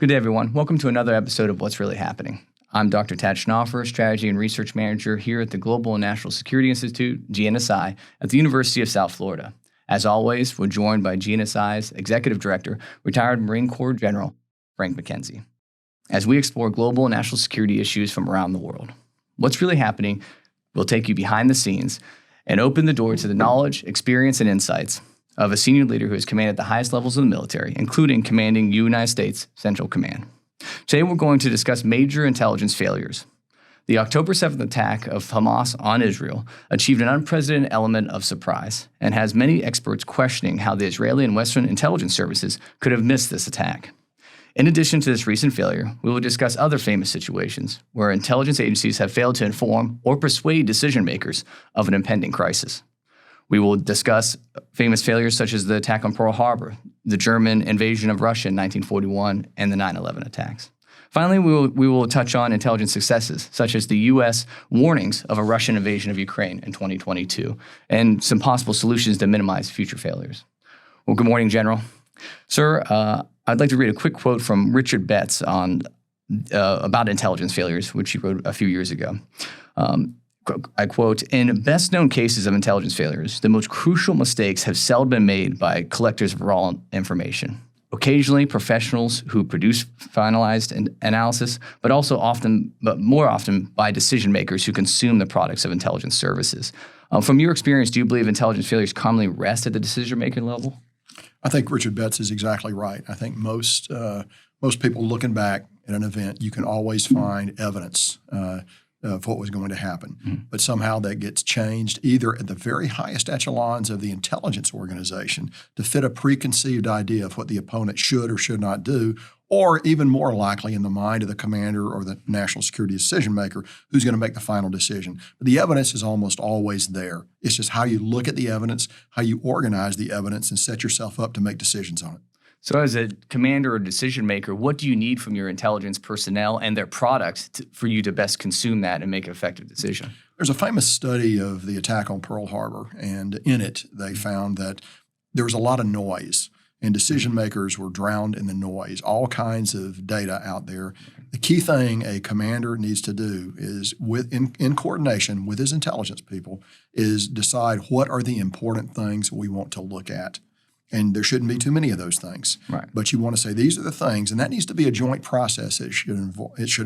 Good day, everyone. Welcome to another episode of What's Really Happening. I'm Dr. Tad Schnaufer, Strategy and Research Manager here at the Global and National Security Institute, GNSI, at the University of South Florida. As always, we're joined by GNSI's Executive Director, retired Marine Corps General Frank McKenzie, as we explore global and national security issues from around the world. What's Really Happening will take you behind the scenes and open the door to the knowledge, experience, and insights of a senior leader who has commanded the highest levels of the military, including commanding United States Central Command. Today, we're going to discuss major intelligence failures. The October 7th attack of Hamas on Israel achieved an unprecedented element of surprise and has many experts questioning how the Israeli and Western intelligence services could have missed this attack. In addition to this recent failure, we will discuss other famous situations where intelligence agencies have failed to inform or persuade decision makers of an impending crisis. We will discuss famous failures such as the attack on Pearl Harbor, the German invasion of Russia in 1941, and the 9/11 attacks. Finally, we will touch on intelligence successes, such as the U.S. warnings of a Russian invasion of Ukraine in 2022, and some possible solutions to minimize future failures. Well, good morning, General. Sir, I'd like to read a quick quote from Richard Betts about intelligence failures, which he wrote a few years ago. I quote, "In best-known cases of intelligence failures, the most crucial mistakes have seldom been made by collectors of raw information. Occasionally, professionals who produce finalized analysis, but more often by decision makers who consume the products of intelligence services." From your experience, do you believe intelligence failures commonly rest at the decision-making level? I think Richard Betts is exactly right. I think most people looking back at an event, you can always find evidence of what was going to happen. Mm-hmm. But somehow that gets changed either at the very highest echelons of the intelligence organization to fit a preconceived idea of what the opponent should or should not do, or even more likely in the mind of the commander or the national security decision maker who's going to make the final decision. But the evidence is almost always there. It's just how you look at the evidence, how you organize the evidence, and set yourself up to make decisions on it. So as a commander or decision maker, what do you need from your intelligence personnel and their products for you to best consume that and make an effective decision? There's a famous study of the attack on Pearl Harbor, and in it they found that there was a lot of noise, and decision makers were drowned in the noise, all kinds of data out there. The key thing a commander needs to do is, in coordination with his intelligence people, is decide what are the important things we want to look at. And there shouldn't be too many of those things. Right. But you want to say these are the things, and that needs to be a joint process. It should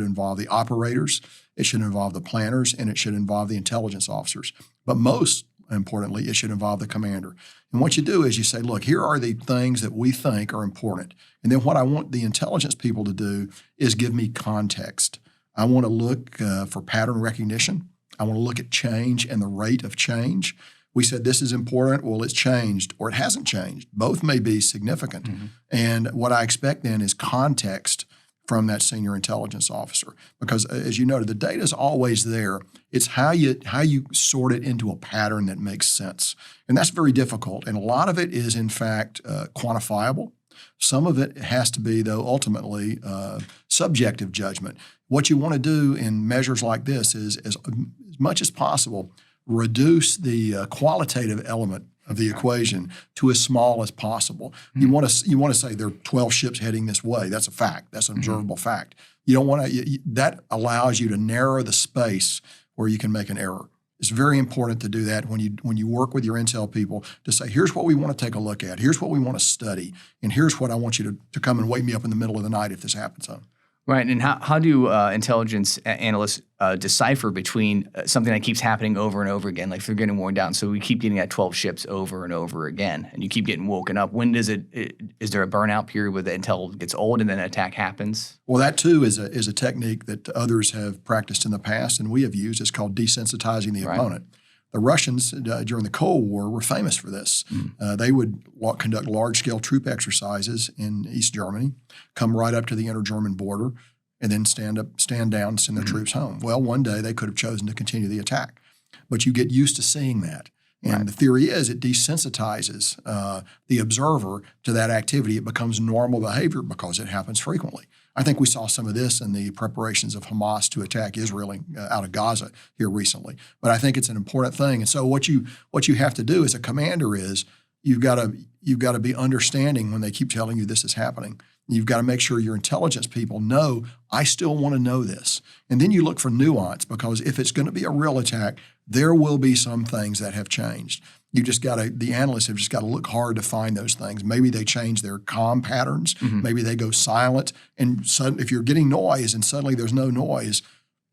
involve the operators, it should involve the planners, and it should involve the intelligence officers. But most importantly, it should involve the commander. And what you do is you say, look, here are the things that we think are important. And then what I want the intelligence people to do is give me context. I want to look for pattern recognition. I want to look at change and the rate of change. We said this is important, well, it's changed, or it hasn't changed. Both may be significant. Mm-hmm. And what I expect then is context from that senior intelligence officer. Because as you noted, the data is always there. It's how you sort it into a pattern that makes sense. And that's very difficult. And a lot of it is, in fact, quantifiable. Some of it has to be, though, ultimately subjective judgment. What you want to do in measures like this is, as much as possible, reduce the qualitative element of the equation to as small as possible. Mm-hmm. You want to say there are 12 ships heading this way. That's a fact. That's an observable fact. You don't want to. That allows you to narrow the space where you can make an error. It's very important to do that when you work with your intel people to say, here's what we want to take a look at. Here's what we want to study, and here's what I want you to come and wake me up in the middle of the night if this happens. Right, and how do intelligence analysts decipher between something that keeps happening over and over again, like if they're getting worn down? So we keep getting that 12 ships over and over again, and you keep getting woken up. When is there a burnout period where the intel gets old and then an attack happens? Well, that too is a technique that others have practiced in the past, and we have used. It's called desensitizing the opponent. The Russians during the Cold War were famous for this. They would conduct large-scale troop exercises in East Germany, come right up to the inter-German border, and then stand down, and send their troops home. Well, one day they could have chosen to continue the attack, but you get used to seeing that. And the theory is it desensitizes the observer to that activity. It becomes normal behavior because it happens frequently. I think we saw some of this in the preparations of Hamas to attack Israel out of Gaza here recently. But I think it's an important thing. And so what you have to do as a commander is you've got to be understanding when they keep telling you this is happening. You've got to make sure your intelligence people know, I still want to know this. And then you look for nuance, because if it's going to be a real attack, there will be some things that have changed. The analysts have just got to look hard to find those things. Maybe they change their comm patterns. Maybe they go silent. And suddenly, if you're getting noise and suddenly there's no noise,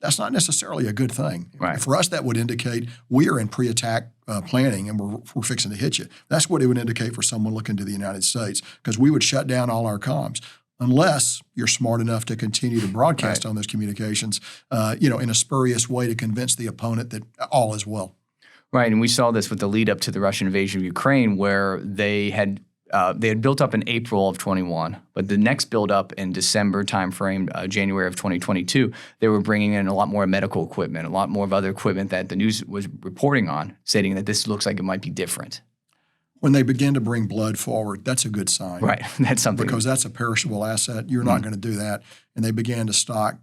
that's not necessarily a good thing. Right. For us, that would indicate we are in pre-attack planning and we're fixing to hit you. That's what it would indicate for someone looking to the United States, because we would shut down all our comms unless you're smart enough to continue to broadcast on those communications, in a spurious way to convince the opponent that all is well. Right, and we saw this with the lead up to the Russian invasion of Ukraine, where they had built up in April of 21, but the next build up in December timeframe, January of 2022, they were bringing in a lot more medical equipment, a lot more of other equipment that the news was reporting on, stating that this looks like it might be different. When they begin to bring blood forward, that's a good sign. Right, that's something. Because that's a perishable asset. You're not going to do that. And they began to stock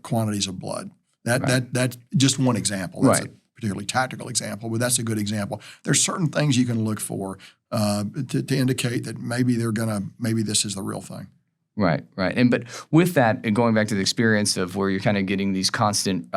quantities of blood. That's just one example. That's a particularly tactical example, but that's a good example. There's certain things you can look for to indicate that maybe this is the real thing. Right. But with that, and going back to the experience of where you're kind of getting these constant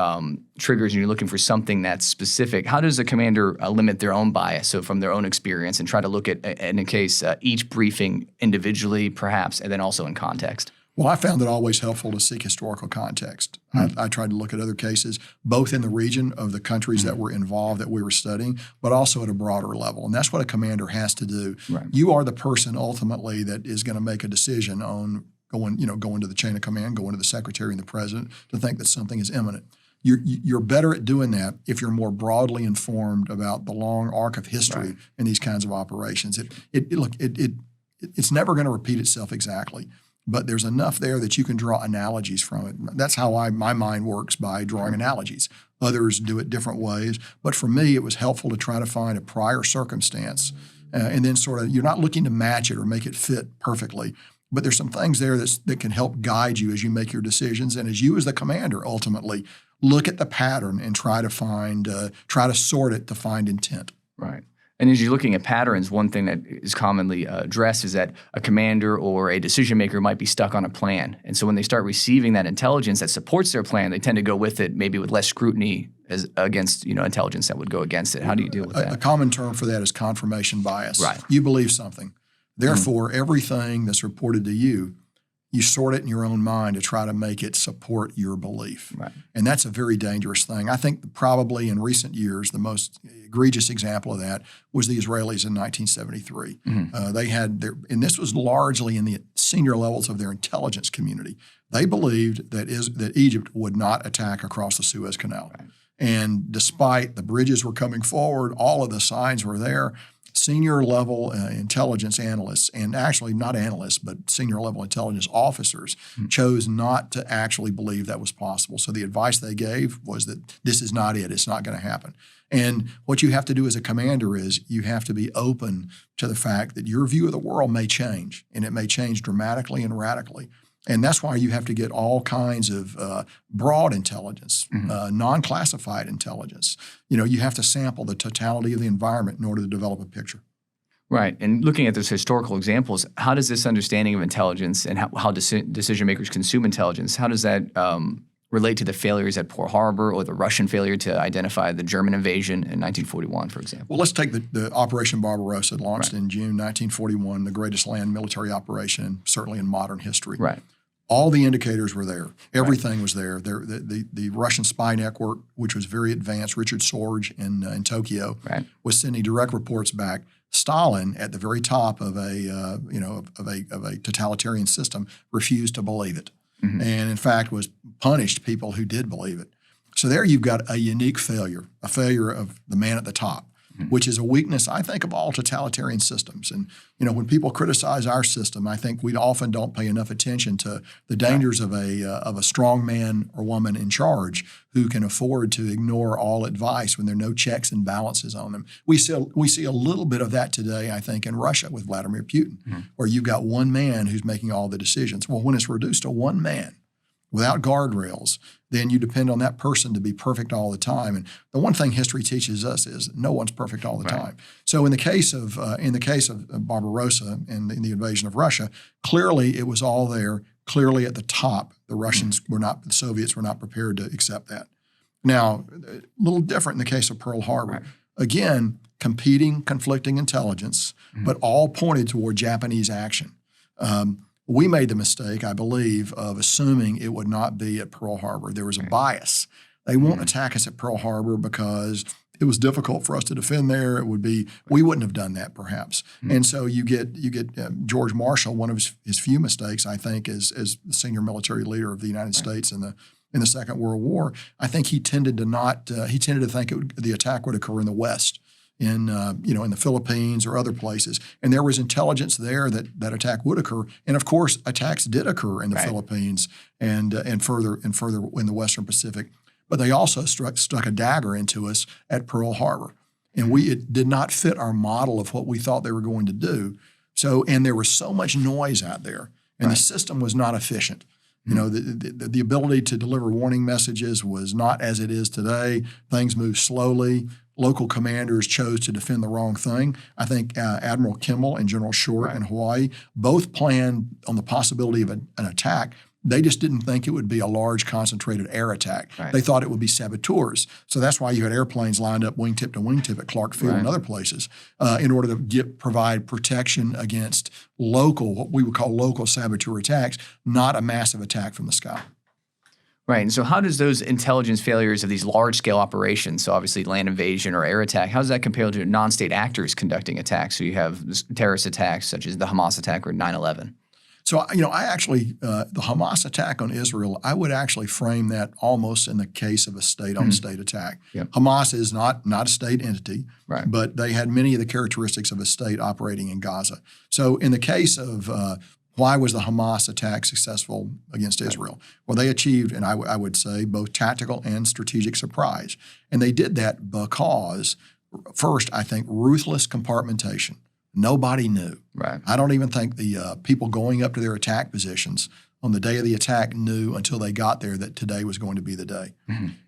triggers and you're looking for something that's specific, how does a commander limit their own bias, so from their own experience, and try to look at, in a case, each briefing individually perhaps, and then also in context? Well, I found it always helpful to seek historical context. I tried to look at other cases, both in the region of the countries that were involved that we were studying, but also at a broader level. And that's what a commander has to do. Right. You are the person ultimately that is going to make a decision on going to the chain of command, going to the secretary and the president to think that something is imminent. You're better at doing that if you're more broadly informed about the long arc of history in these kinds of operations. It's never going to repeat itself exactly. But there's enough there that you can draw analogies from it. That's how my mind works, by drawing analogies. Others do it different ways. But for me, it was helpful to try to find a prior circumstance. And then you're not looking to match it or make it fit perfectly. But there's some things there that can help guide you as you make your decisions. And as you as the commander ultimately look at the pattern and try to sort it to find intent. Right. And as you're looking at patterns, one thing that is commonly addressed is that a commander or a decision maker might be stuck on a plan. And so when they start receiving that intelligence that supports their plan, they tend to go with it, maybe with less scrutiny as against intelligence that would go against it. How do you deal with that? A common term for that is confirmation bias. Right. You believe something. Therefore, everything that's reported to you, you sort it in your own mind to try to make it support your belief. Right. And that's a very dangerous thing. I think probably in recent years, the most egregious example of that was the Israelis in 1973. They had and this was largely in the senior levels of their intelligence community. They believed that Egypt would not attack across the Suez Canal. Right. And despite the bridges were coming forward, all of the signs were there. Senior level intelligence analysts, and actually not analysts, but senior level intelligence officers chose not to actually believe that was possible. So the advice they gave was that this is not it. It's not going to happen. And what you have to do as a commander is you have to be open to the fact that your view of the world may change, and it may change dramatically and radically. And that's why you have to get all kinds of broad intelligence, non-classified intelligence. You have to sample the totality of the environment in order to develop a picture. Right. And looking at those historical examples, how does this understanding of intelligence and how decision makers consume intelligence, how does that relate to the failures at Pearl Harbor or the Russian failure to identify the German invasion in 1941, for example? Well, let's take the Operation Barbarossa, launched in June 1941, the greatest land military operation, certainly in modern history. Right. All the indicators were there. Everything was there. The Russian spy network, which was very advanced, Richard Sorge in Tokyo, was sending direct reports back. Stalin, at the very top of a totalitarian system, refused to believe it, and in fact punished people who did believe it. So there you've got a unique failure, a failure of the man at the top, which is a weakness, I think, of all totalitarian systems. And, when people criticize our system, I think we often don't pay enough attention to the dangers of a strong man or woman in charge who can afford to ignore all advice when there are no checks and balances on them. We see a little bit of that today, I think, in Russia with Vladimir Putin, where you've got one man who's making all the decisions. Well, when it's reduced to one man, without guardrails, then you depend on that person to be perfect all the time. And the one thing history teaches us is no one's perfect all the time. So in the case of Barbarossa and the invasion of Russia, clearly it was all there. Clearly at the top, the Soviets were not prepared to accept that. Now, a little different in the case of Pearl Harbor. Again, conflicting intelligence, but all pointed toward Japanese action. We made the mistake, I believe, of assuming it would not be at Pearl Harbor. There was a bias. They won't attack us at Pearl Harbor because it was difficult for us to defend there. We wouldn't have done that perhaps. And so you get George Marshall, one of his few mistakes, I think, as the senior military leader of the United States in the Second World War. I think he tended to think the attack would occur in the West, in the Philippines or other places, and there was intelligence there that attack would occur, and of course attacks did occur in the Philippines and further in the Western Pacific, but they also stuck a dagger into us at Pearl Harbor, and it did not fit our model of what we thought they were going to do. So, and there was so much noise out there, and the system was not efficient. The ability to deliver warning messages was not as it is today. Things moved slowly. Local commanders chose to defend the wrong thing. I think Admiral Kimmel and General Short in Hawaii both planned on the possibility of an attack. They just didn't think it would be a large concentrated air attack. They thought it would be saboteurs. So that's why you had airplanes lined up wingtip to wingtip at Clark Field and other places in order to provide protection against what we would call local saboteur attacks, not a massive attack from the sky. Right. And so how does those intelligence failures of these large-scale operations, so obviously land invasion or air attack, how does that compare to non-state actors conducting attacks? So you have terrorist attacks such as the Hamas attack or 9/11. So, I actually, the Hamas attack on Israel, I would actually frame that almost in the case of a state-on-state attack. Hamas is not a state entity, but they had many of the characteristics of a state operating in Gaza. So in the case of why was the Hamas attack successful against Israel? Well, they achieved, and I would say, both tactical and strategic surprise. And they did that because, first, I think, ruthless compartmentation. Nobody knew. I don't even think the people going up to their attack positions on the day of the attack knew until they got there that today was going to be the day.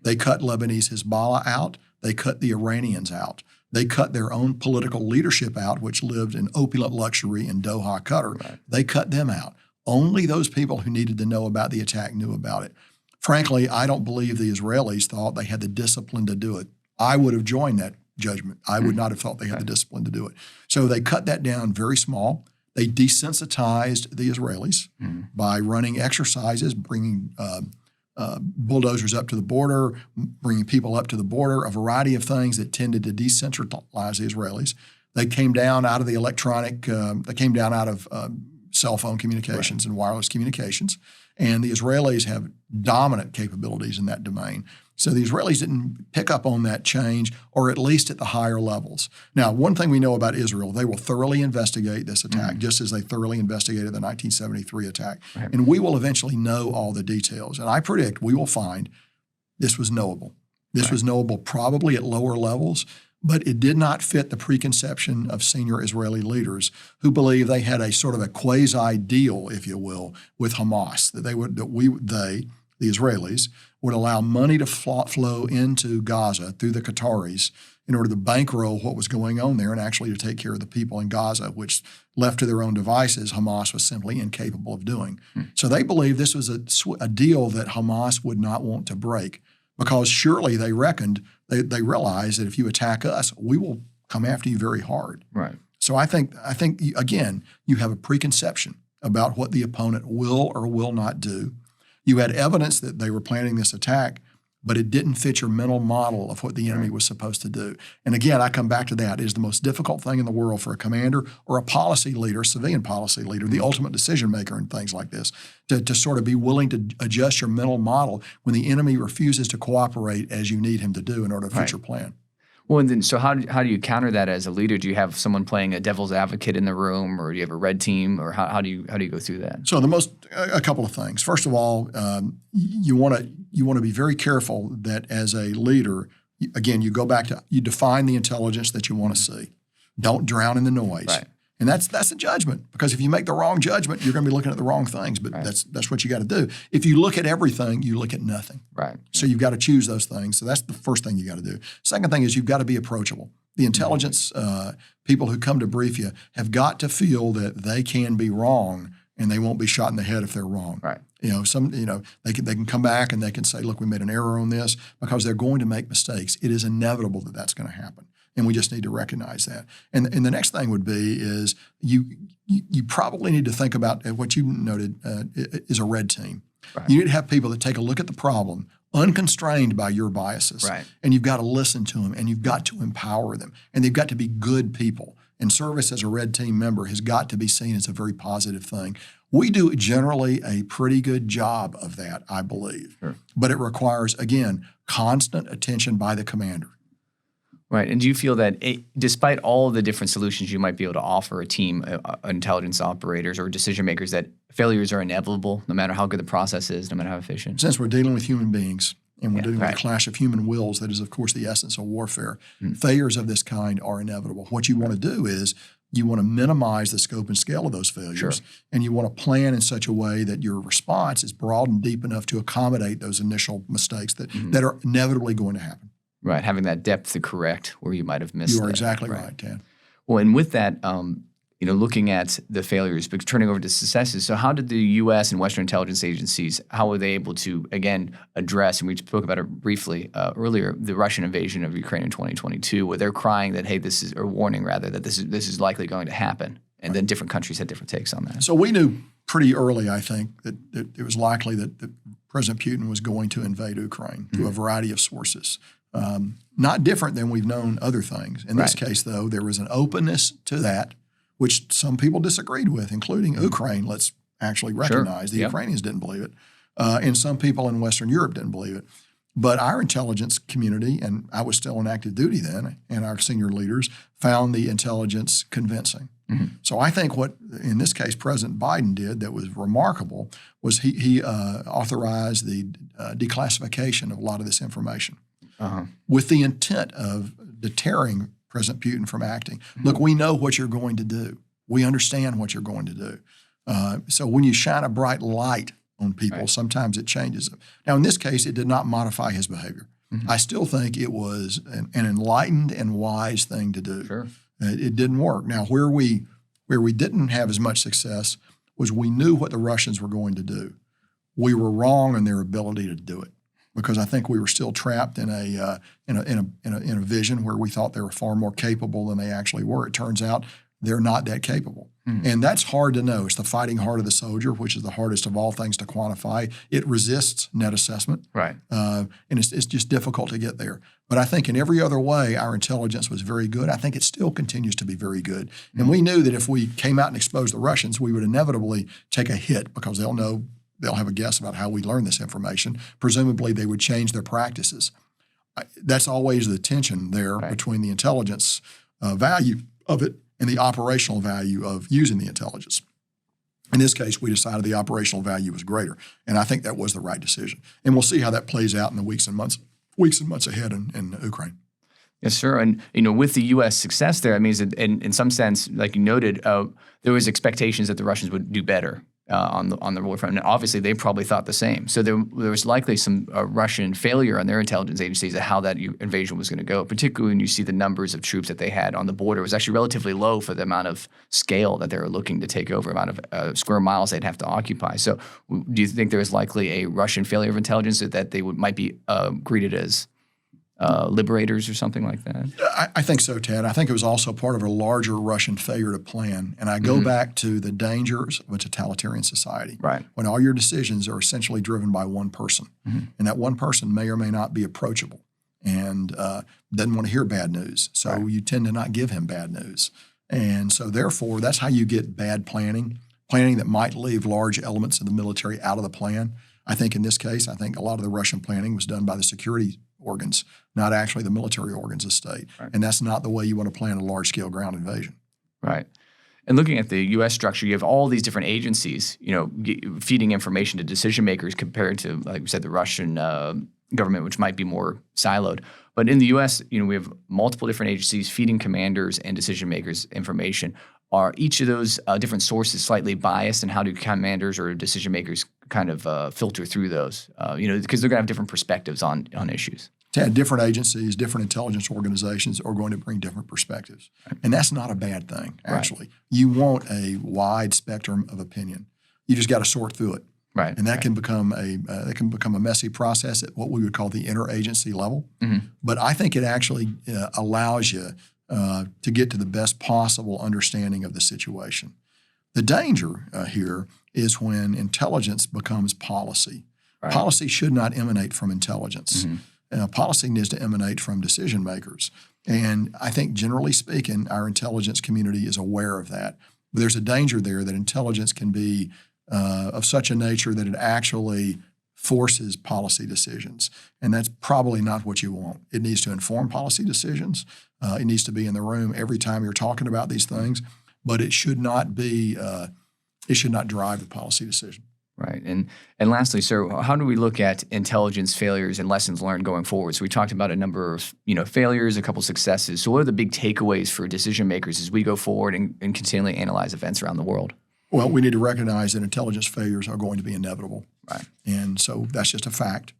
They cut Lebanese Hezbollah out. They cut the Iranians out. They cut their own political leadership out, which lived in opulent luxury in Doha, Qatar. They cut them out. Only those people who needed to know about the attack knew about it. Frankly, I don't believe the Israelis thought they had the discipline to do it. I would have joined that judgment. I would not have thought they had the discipline to do it. So they cut that down very small. They desensitized the Israelis by running exercises, bringing bulldozers up to the border, bringing people up to the border, a variety of things that tended to decentralize the Israelis. They came down out of the cell phone communications and wireless communications. And the Israelis have dominant capabilities in that domain. So the Israelis didn't pick up on that change, or at least at the higher levels. Now, one thing we know about Israel, they will thoroughly investigate this attack, just as they thoroughly investigated the 1973 attack. And we will eventually know all the details. And I predict we will find this was knowable. This was knowable probably at lower levels, but it did not fit the preconception of senior Israeli leaders who believed they had a sort of a quasi-deal, if you will, with Hamas, that the Israelis, would allow money to flow into Gaza through the Qataris in order to bankroll what was going on there and actually to take care of the people in Gaza, which, left to their own devices, Hamas was simply incapable of doing. So they believed this was a deal that Hamas would not want to break, because surely they reckoned, they realized that if you attack us, we will come after you very hard. So I think again, you have a preconception about what the opponent will or will not do. You had evidence that they were planning this attack, but it didn't fit your mental model of what the enemy was supposed to do. And again, I come back to that. It is the most difficult thing in the world for a commander or a policy leader, civilian policy leader, the ultimate decision maker and things like this, to sort of be willing to adjust your mental model when the enemy refuses to cooperate as you need him to do in order to fit your plan. Well, and then so how do you counter that as a leader? Do you have someone playing a devil's advocate in the room, or do you have a red team, or how do you go through that? So a couple of things. First of all, you want to be very careful that as a leader, again, you define the intelligence that you want to see. Don't drown in the noise. And that's a judgment, because if you make the wrong judgment, you're going to be looking at the wrong things. But Right. that's what you got to do. If you look at everything, you look at nothing. Right. So you've got to choose those things. So that's the first thing you got to do. Second thing is you've got to be approachable. The intelligence people who come to brief you have got to feel that they can be wrong and they won't be shot in the head if they're wrong. Right. They can come back and they can say, look, we made an error on this, because they're going to make mistakes. It is inevitable that that's going to happen. And we just need to recognize that. And the next thing would be is you probably need to think about what you noted is a red team. Right. You need to have people that take a look at the problem, unconstrained by your biases. Right. And you've got to listen to them, and you've got to empower them. And they've got to be good people. And service as a red team member has got to be seen as a very positive thing. We do generally a pretty good job of that, I believe. Sure. But it requires, again, constant attention by the commander. Right. And do you feel that despite all the different solutions you might be able to offer a team, intelligence operators or decision makers, that failures are inevitable no matter how good the process is, no matter how efficient? Since we're dealing with human beings and we're dealing with right. a clash of human wills, that is, of course, the essence of warfare, failures of this kind are inevitable. What you want to do is you want to minimize the scope and scale of those failures. Sure. And you want to plan in such a way that your response is broad and deep enough to accommodate those initial mistakes that are inevitably going to happen. Right. Having that depth to correct where you might have missed. You are exactly right, Tad. Well, and with that, looking at the failures, but turning over to successes. So how did the U.S. and Western intelligence agencies, how were they able to, again, address, and we spoke about it briefly earlier, the Russian invasion of Ukraine in 2022, where they're crying that, hey, warning rather, that this is likely going to happen. And then different countries had different takes on that. So we knew pretty early, I think, that it was likely that President Putin was going to invade Ukraine through a variety of sources. Not different than we've known other things. In this case, though, there was an openness to that, which some people disagreed with, including Ukraine. Let's actually recognize the Ukrainians didn't believe it, and some people in Western Europe didn't believe it. But our intelligence community, and I was still on active duty then, and our senior leaders found the intelligence convincing. So I think what, in this case, President Biden did that was remarkable was he authorized the declassification of a lot of this information with the intent of deterring President Putin from acting. Look, we know what you're going to do. We understand what you're going to do. So when you shine a bright light on people, sometimes it changes them. Now, in this case, it did not modify his behavior. I still think it was an enlightened and wise thing to do. Sure. It didn't work. Now, where we didn't have as much success was we knew what the Russians were going to do. We were wrong in their ability to do it, because I think we were still trapped in a vision where we thought they were far more capable than they actually were. It turns out they're not that capable. And that's hard to know. It's the fighting heart of the soldier, which is the hardest of all things to quantify. It resists net assessment. Right. And it's just difficult to get there. But I think in every other way, our intelligence was very good. I think it still continues to be very good. And we knew that if we came out and exposed the Russians, we would inevitably take a hit, because they'll have a guess about how we learn this information. Presumably, they would change their practices. That's always the tension there between the intelligence value of it and the operational value of using the intelligence. In this case, we decided the operational value was greater, and I think that was the right decision. And we'll see how that plays out in the weeks and months ahead in Ukraine. Yes, sir. And with the U.S. success there, I mean, in some sense, like you noted, there was expectations that the Russians would do better on the war front, and obviously they probably thought the same. So there was likely some Russian failure on their intelligence agencies of how that invasion was going to go. Particularly when you see the numbers of troops that they had on the border, it was actually relatively low for the amount of scale that they were looking to take over, amount of square miles they'd have to occupy. So do you think there was likely a Russian failure of intelligence that they might be greeted as liberators or something like that? I think so, Ted. I think it was also part of a larger Russian failure to plan. And I go back to the dangers of a totalitarian society. Right. When all your decisions are essentially driven by one person. And that one person may or may not be approachable and doesn't want to hear bad news. So you tend to not give him bad news. And so therefore, that's how you get bad planning that might leave large elements of the military out of the plan. I think in this case, a lot of the Russian planning was done by the security organs, not actually the military organs of state. Right. And that's not the way you want to plan a large-scale ground invasion. Right. And looking at the U.S. structure, you have all these different agencies, feeding information to decision makers compared to, like we said, the Russian government, which might be more siloed. But in the U.S., we have multiple different agencies feeding commanders and decision makers information. Are each of those different sources slightly biased, and how do commanders or decision makers kind of filter through those? Because they're going to have different perspectives on issues. Different agencies, different intelligence organizations are going to bring different perspectives. And that's not a bad thing, actually. Right. You want a wide spectrum of opinion. You just got to sort through it. Right. And that can become a messy process at what we would call the interagency level. Mm-hmm. But I think it actually allows you to get to the best possible understanding of the situation. The danger here is when intelligence becomes policy. Right. Policy should not emanate from intelligence. Mm-hmm. Policy needs to emanate from decision makers. And I think, generally speaking, our intelligence community is aware of that. But there's a danger there that intelligence can be of such a nature that it actually forces policy decisions. And that's probably not what you want. It needs to inform policy decisions. It needs to be in the room every time you're talking about these things. But it should not be. It should not drive the policy decision. Right. And lastly, sir, how do we look at intelligence failures and lessons learned going forward? So we talked about a number of failures, a couple successes. So what are the big takeaways for decision makers as we go forward and continually analyze events around the world? Well, we need to recognize that intelligence failures are going to be inevitable. Right. And so that's just a fact.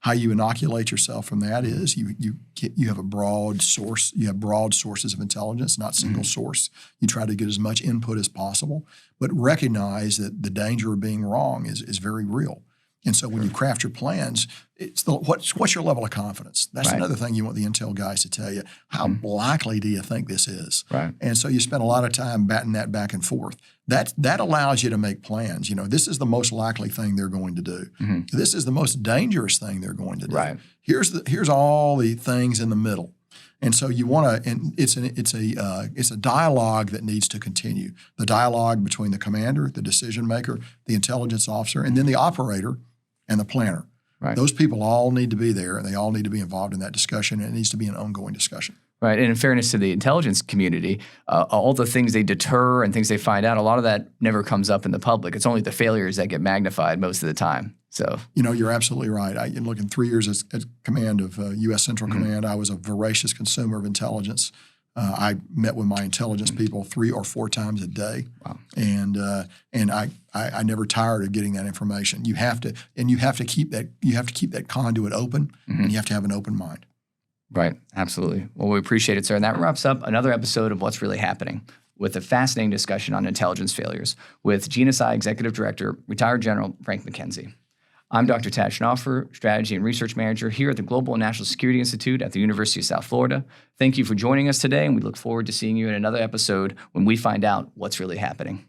How you inoculate yourself from that is you have a broad source. You have broad sources of intelligence, not single source. You try to get as much input as possible, but recognize that the danger of being wrong is very real. And so when you craft your plans, it's what's your level of confidence? That's another thing you want the intel guys to tell you. How likely do you think this is? Right. And so you spend a lot of time batting that back and forth. That allows you to make plans. This is the most likely thing they're going to do. Mm-hmm. This is the most dangerous thing they're going to do. Right. Here's all the things in the middle. And so you want to, and it's a dialogue that needs to continue. The dialogue between the commander, the decision maker, the intelligence officer, and then the operator and the planner. Right. Those people all need to be there, and they all need to be involved in that discussion, and it needs to be an ongoing discussion. Right. And in fairness to the intelligence community, all the things they deter and things they find out, a lot of that never comes up in the public. It's only the failures that get magnified most of the time. So you're absolutely right. In 3 years as command of U.S. Central Command, I was a voracious consumer of intelligence. I met with my intelligence people 3 or 4 times a day. Wow. And I never tired of getting that information. You have to keep that conduit open, and you have to have an open mind. Right. Absolutely. Well, we appreciate it, sir. And that wraps up another episode of What's Really Happening, with a fascinating discussion on intelligence failures with GNSI Executive Director, retired General Frank McKenzie. I'm Dr. Tad Schnaufer, Strategy and Research Manager here at the Global and National Security Institute at the University of South Florida. Thank you for joining us today, and we look forward to seeing you in another episode when we find out what's really happening.